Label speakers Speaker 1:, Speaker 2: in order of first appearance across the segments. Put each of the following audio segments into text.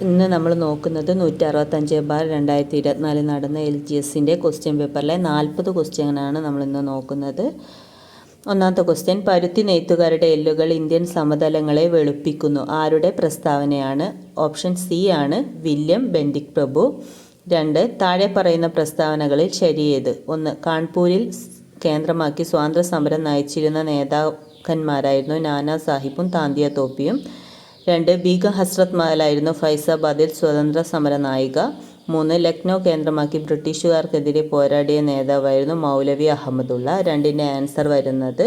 Speaker 1: ഇന്ന് നമ്മൾ നോക്കുന്നത് 165/2024 നടന്ന LGSൻ്റെ ക്വസ്റ്റ്യൻ പേപ്പറിലെ 40 ക്വസ്റ്റ്യനാണ് നമ്മളിന്ന് നോക്കുന്നത്. ഒന്നാമത്തെ ക്വസ്റ്റ്യൻ, പരുത്തി നെയ്ത്തുകാരുടെ എല്ലുകൾ ഇന്ത്യൻ സമതലങ്ങളെ വെളുപ്പിക്കുന്നു. ആരുടെ പ്രസ്താവനയാണ്? ഓപ്ഷൻ സി ആണ് വില്യം ബെൻഡിക് പ്രഭു. 2, താഴെ പറയുന്ന പ്രസ്താവനകളിൽ ശരിയേത്? 1, കാൺപൂരിൽ കേന്ദ്രമാക്കി സ്വാതന്ത്ര്യ സമരം നയിച്ചിരുന്ന നേതാക്കന്മാരായിരുന്നു നാനാ സാഹിബും താന്തിയ തോപ്പിയും. 2, ബീഗം ഹസ്രത്ത് മഹലായിരുന്നു ഫൈസാബാദിൽ സ്വതന്ത്ര സമര നായിക. 3, ലക്നൗ കേന്ദ്രമാക്കി ബ്രിട്ടീഷുകാർക്കെതിരെ പോരാടിയ നേതാവായിരുന്നു മൗലവി അഹമ്മദുള്ള. 2ൻ്റെ ആൻസർ വരുന്നത്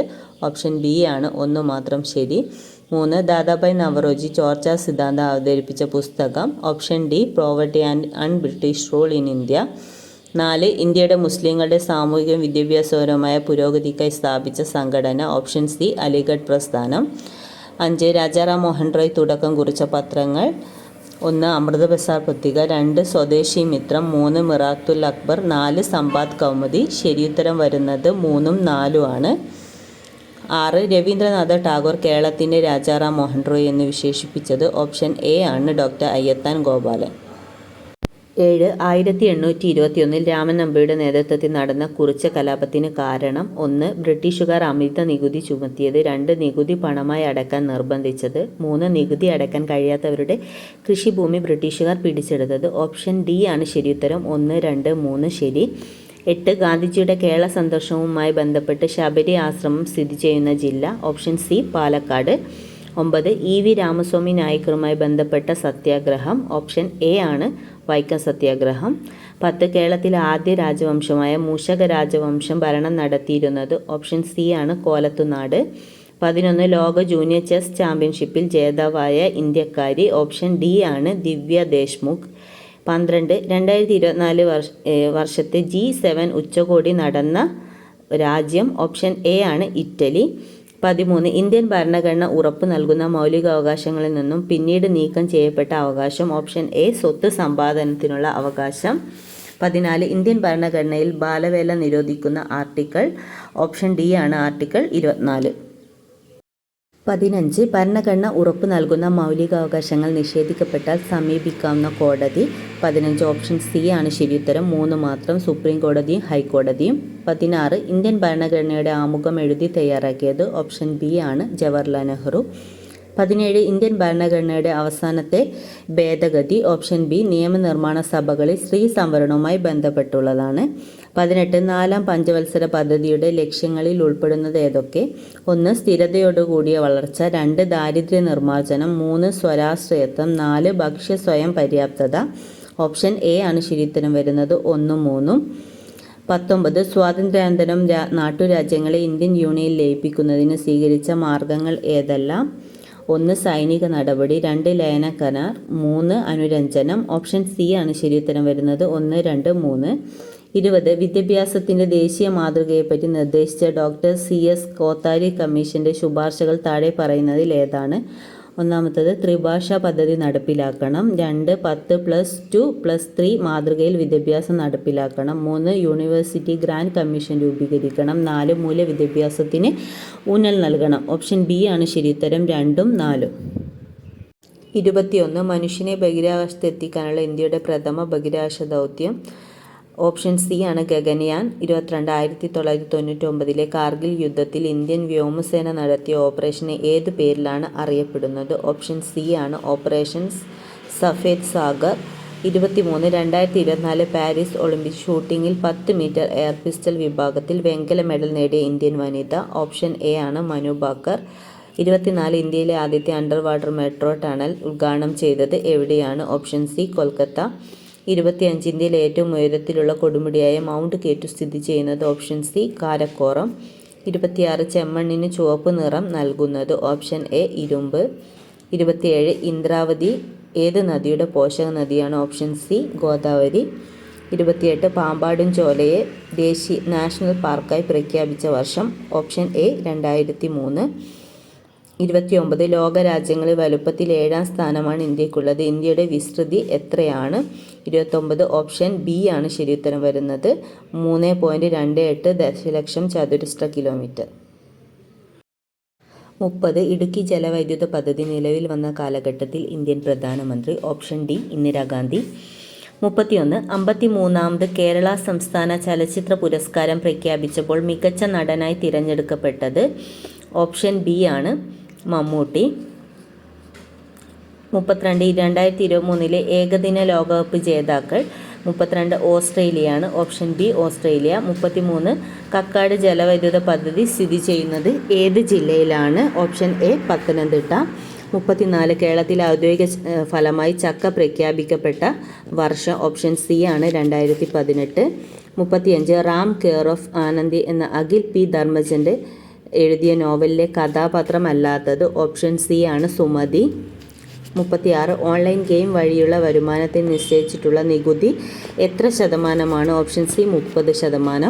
Speaker 1: ഓപ്ഷൻ ബി ആണ്, 1 മാത്രം ശരി. 3, ദാദാഭായ് നവറോജി ചോർച്ചാ സിദ്ധാന്തം അവതരിപ്പിച്ച പുസ്തകം. Option D, poverty and British rule in India. 4, ഇന്ത്യയുടെ മുസ്ലിങ്ങളുടെ സാമൂഹിക വിദ്യാഭ്യാസപരമായ പുരോഗതിക്കായി സ്ഥാപിച്ച സംഘടന. ഓപ്ഷൻ സി, അലിഗഡ് പ്രസ്ഥാനം. 5, രാജാറാം മോഹൻ റോയ് തുടക്കം കുറിച്ച പത്രങ്ങൾ. 1, അമൃത ബസാർ പത്രിക. 2, സ്വദേശി മിത്രം. 3, മിറാത്തുൽ അക്ബർ. 4, സമ്പാദ് കൗമുദി. ശരിയുത്തരം വരുന്നത് 3ഉം 4ഉം ആണ്. 6, രവീന്ദ്രനാഥ ടാഗോർ കേരളത്തിൻ്റെ രാജാറാം മോഹൻ റോയ് എന്ന് വിശേഷിപ്പിച്ചത്. ഓപ്ഷൻ എ ആണ്, ഡോക്ടർ അയ്യത്താൻ ഗോപാലൻ. 7, 1821 രാമൻ നമ്പിയുടെ നേതൃത്വത്തിൽ നടന്ന കുറിച്യ കലാപത്തിന് കാരണം. 1, ബ്രിട്ടീഷുകാർ അമിത നികുതി ചുമത്തിയത്. 2, നികുതി പണമായി അടയ്ക്കാൻ നിർബന്ധിച്ചത്. 3, നികുതി അടയ്ക്കാൻ കഴിയാത്തവരുടെ കൃഷിഭൂമി ബ്രിട്ടീഷുകാർ പിടിച്ചെടുത്തത്. ഓപ്ഷൻ ഡി ആണ് ശരിയുത്തരം. 1, 2, 3 ശരി. 8, ഗാന്ധിജിയുടെ കേരള സന്ദർശനവുമായി ബന്ധപ്പെട്ട് ശബരി ആശ്രമം സ്ഥിതി ചെയ്യുന്ന ജില്ല. Option C, Palakkad. 9, ഇ.വി. രാമസ്വാമി നായ്ക്കറുമായി ബന്ധപ്പെട്ട സത്യാഗ്രഹം. ഓപ്ഷൻ എ ആണ്, വൈക്കം സത്യാഗ്രഹം. 10, കേരളത്തിലെ ആദ്യ രാജവംശമായ മൂഷക രാജവംശം ഭരണം നടത്തിയിരുന്നത്. ഓപ്ഷൻ സി ആണ്, കോലത്തുനാട്. 11, ലോക ജൂനിയർ ചെസ് ചാമ്പ്യൻഷിപ്പിൽ ജേതാവായ ഇന്ത്യക്കാരി. ഓപ്ഷൻ ഡി ആണ്, ദിവ്യ ദേശ്മുഖ്. 12, 2024 വർഷത്തെ G7 ഉച്ചകോടി നടന്ന രാജ്യം. ഓപ്ഷൻ എ ആണ്, ഇറ്റലി. 13, ഇന്ത്യൻ ഭരണഘടന ഉറപ്പു നൽകുന്ന മൗലികാവകാശങ്ങളിൽ നിന്നും പിന്നീട് നീക്കം ചെയ്യപ്പെട്ട അവകാശം. ഓപ്ഷൻ എ, സ്വത്ത് സമ്പാദനത്തിനുള്ള അവകാശം. 14, ഇന്ത്യൻ ഭരണഘടനയിൽ ബാലവേല നിരോധിക്കുന്ന ആർട്ടിക്കിൾ. ഓപ്ഷൻ ഡി ആണ്, ആർട്ടിക്കിൾ 24. 15, ഭരണഘടന ഉറപ്പു നൽകുന്ന മൗലികാവകാശങ്ങൾ നിഷേധിക്കപ്പെട്ടാൽ സമീപിക്കാവുന്ന കോടതി. 15, ഓപ്ഷൻ സി ആണ് ശരിയുത്തരം. 3 മാത്രം, സുപ്രീം കോടതിയും ഹൈക്കോടതിയും. 16, ഇന്ത്യൻ ഭരണഘടനയുടെ ആമുഖം എഴുതി തയ്യാറാക്കിയത്. ഓപ്ഷൻ ബി ആണ്, ജവഹർലാൽ നെഹ്റു. 17, ഇന്ത്യൻ ഭരണഘടനയുടെ അവസാനത്തെ ഭേദഗതി. ഓപ്ഷൻ ബി, നിയമനിർമ്മാണ സഭകളിൽ സ്ത്രീ സംവരണവുമായി ബന്ധപ്പെട്ടുള്ളതാണ്. 18, 4ാം പഞ്ചവത്സര പദ്ധതിയുടെ ലക്ഷ്യങ്ങളിൽ ഉൾപ്പെടുന്നത് ഏതൊക്കെ? 1, സ്ഥിരതയോടുകൂടിയ വളർച്ച. 2, ദാരിദ്ര്യ നിർമ്മാർജ്ജനം. 3, സ്വരാശ്രയത്വം. 4, ഭക്ഷ്യ സ്വയം പര്യാപ്തത. ഓപ്ഷൻ എ ആണ് ശരിയുത്തരം വരുന്നത്, 1ഉം 3ഉം. 19, സ്വാതന്ത്ര്യാനന്തരം നാട്ടുരാജ്യങ്ങളെ ഇന്ത്യൻ യൂണിയനിൽ ലയിപ്പിക്കുന്നതിന് സ്വീകരിച്ച മാർഗങ്ങൾ ഏതെല്ലാം? 1, സൈനിക നടപടി. 2, ലയന കരാർ. 3, അനുരഞ്ജനം. ഓപ്ഷൻ സി ആണ് ശരിയുത്തരം വരുന്നത്, 1, 2, 3. 20, വിദ്യാഭ്യാസത്തിൻ്റെ ദേശീയ മാതൃകയെപ്പറ്റി നിർദ്ദേശിച്ച ഡോക്ടർ C.S. കോത്താരി കമ്മീഷൻ്റെ ശുപാർശകൾ താഴെ പറയുന്നതിൽ ഏതാണ്? ഒന്നാമത്തത്, ത്രിഭാഷാ പദ്ധതി നടപ്പിലാക്കണം. 2, 10+2+3 മാതൃകയിൽ വിദ്യാഭ്യാസം നടപ്പിലാക്കണം. 3, യൂണിവേഴ്സിറ്റി ഗ്രാൻഡ് കമ്മീഷൻ രൂപീകരിക്കണം. 4, മൂല്യ വിദ്യാഭ്യാസത്തിന് ഊന്നൽ നൽകണം. ഓപ്ഷൻ ബി ആണ് ശരിയുത്തരം, 2ഉം 4ഉം. 21, മനുഷ്യനെ ബഹിരാകാശത്ത് എത്തിക്കാനുള്ള ഇന്ത്യയുടെ പ്രഥമ ബഹിരാകാശ ദൗത്യം. ഓപ്ഷൻ സി ആണ്, ഗഗൻയാൻ. 22, 1999 കാർഗിൽ യുദ്ധത്തിൽ ഇന്ത്യൻ വ്യോമസേന നടത്തിയ ഓപ്പറേഷനെ ഏത് പേരിലാണ് അറിയപ്പെടുന്നത്? ഓപ്ഷൻ സി ആണ്, operation Safed Sagar. 23, 2024 Paris olympic ഷൂട്ടിങ്ങിൽ 10 മീറ്റർ എയർ പിസ്റ്റൾ വിഭാഗത്തിൽ വെങ്കല മെഡൽ നേടിയ ഇന്ത്യൻ വനിത. ഓപ്ഷൻ എ ആണ്, മനു ഭാക്കർ. 24, ഇന്ത്യയിലെ ആദ്യത്തെ അണ്ടർ വാട്ടർ മെട്രോ ടണൽ ഉദ്ഘാടനം ചെയ്തത് എവിടെയാണ്? Option C, Kolkata. 25, ഇന്ത്യയിലെ ഏറ്റവും ഉയരത്തിലുള്ള കൊടുമുടിയായ മൗണ്ട് കേറ്റു സ്ഥിതി ചെയ്യുന്നത്. Option C, Karakoram. 26, ചെമ്മണ്ണിന് ചുവപ്പ് നിറം നൽകുന്നത്. ഓപ്ഷൻ എ, ഇരുമ്പ്. 27, ഇന്ദ്രാവതി ഏത് നദിയുടെ പോഷക നദിയാണ്? Option C, Godavari. 28, പാമ്പാടും ചോലയെ നാഷണൽ പാർക്കായി പ്രഖ്യാപിച്ച വർഷം. Option A, 2003. 29, ലോകരാജ്യങ്ങളിൽ വലുപ്പത്തിൽ 7ാം സ്ഥാനമാണ് ഇന്ത്യക്കുള്ളത്. ഇന്ത്യയുടെ വിസ്തൃതി എത്രയാണ്? 29, ഓപ്ഷൻ ബി ആണ് ശരിയുത്തരം വരുന്നത്, 3.28 ദശലക്ഷം ചതുരശ്ര കിലോമീറ്റർ. 30 ഇടുക്കി ജലവൈദ്യുത പദ്ധതി നിലവിൽ വന്ന കാലഘട്ടത്തിൽ ഇന്ത്യൻ പ്രധാനമന്ത്രി. Option D Indira Gandhi. 31 53ാമത് കേരള സംസ്ഥാന ചലച്ചിത്ര പുരസ്കാരം പ്രഖ്യാപിച്ചപ്പോൾ മികച്ച നടനായി തിരഞ്ഞെടുക്കപ്പെട്ടത്. ഓപ്ഷൻ ബി ആണ് മമ്മൂട്ടി. 32 2023 ഏകദിന ലോകകപ്പ് ജേതാക്കൾ. 32 ഓസ്ട്രേലിയയാണ്. Option B Australia. 33 കക്കാട് ജലവൈദ്യുത പദ്ധതി സ്ഥിതി ചെയ്യുന്നത് ഏത് ജില്ലയിലാണ്? Option A Pathanamthitta. 34 കേരളത്തിൽ ഔദ്യോഗിക ഫലമായി ചക്ക പ്രഖ്യാപിക്കപ്പെട്ട വർഷം. ഓപ്ഷൻ സി ആണ് 2018. 35 റാം കെയർ ഓഫ് ആനന്ദി എന്ന അഖിൽ പി ധർമ്മജൻ്റെ എഴുതിയ നോവലിലെ കഥാപാത്രമല്ലാത്തത്. ഓപ്ഷൻ സി ആണ് സുമതി. 36 ഓൺലൈൻ ഗെയിം വഴിയുള്ള വരുമാനത്തിന് നിശ്ചയിച്ചിട്ടുള്ള നികുതി എത്ര ശതമാനമാണ്? Option C 30%.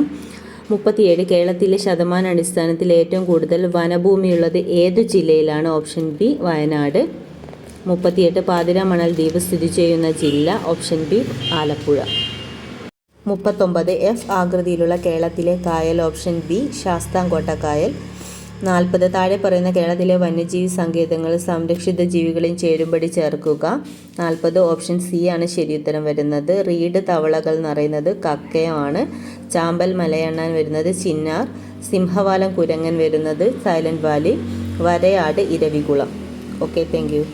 Speaker 1: 37 കേരളത്തിലെ ശതമാനാടിസ്ഥാനത്തിൽ ഏറ്റവും കൂടുതൽ വനഭൂമിയുള്ളത് ഏതു ജില്ലയിലാണ്? Option B Wayanad. 38 പാതിരാമണൽ ദ്വീപ് സ്ഥിതി ചെയ്യുന്ന ജില്ല. Option B Alappuzha. 39 എഫ് ആകൃതിയിലുള്ള കേരളത്തിലെ കായൽ. ഓപ്ഷൻ ബി ശാസ്താംകോട്ട കായൽ. 40 താഴെ പറയുന്ന കേരളത്തിലെ വന്യജീവി സങ്കേതങ്ങളിൽ സംരക്ഷിത ജീവികളെയും ചേരുംപടി ചേർക്കുക. 40 ഓപ്ഷൻ സി ആണ് ശരിയുത്തരം വരുന്നത്. റീഡ് തവളകൾ എന്ന് പറയുന്നത് കക്കയമാണ്. ചാമ്പൽ മലയണ്ണാൻ വരുന്നത് ചിന്നാർ. സിംഹവാലം കുരങ്ങൻ വരുന്നത് സൈലന്റ് വാലി. വരയാട് ഇരവികുളം. Okay, thank U.